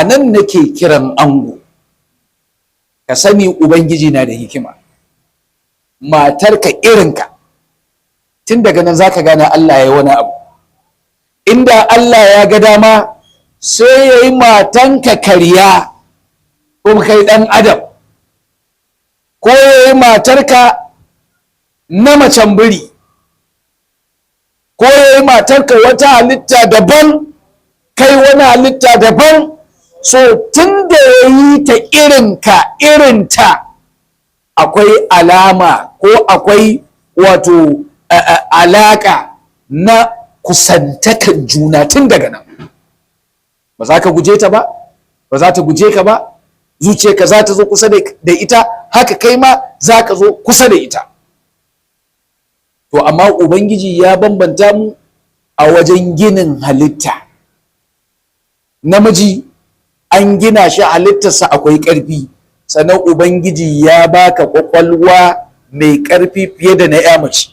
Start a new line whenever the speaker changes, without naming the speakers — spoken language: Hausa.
anan nake kiran ango ka sani ubangiji na da hikima. Matarka irinka, tun daga nan zaka gane Allah ya yi wani abu. Inda Allah ya ga dama sai ya yi matanka kariya kuma kai ɗan adam, ko ya yi matarka na macen biri, ko ya yi matarka wata halitta daban kai wani halitta daban. So tun da ya yi ta irinka irinta, akwai alama ko akwai wato alaka na kusantakan juna tun daga nan. Ba za ka guje ta ba, ba za ta guje ka ba, zuciyarka za ta zo kusa da ita, haka kai ma za ka zo kusa da ita. To amma ubangiji ya bambanta mu a wajen ginin halitta. Namiji an gina shi halittarsa akwai ƙarfi, sannan ubangiji ya baka ƙwaƙwalwa mai ƙarfi fiye da na ya mace.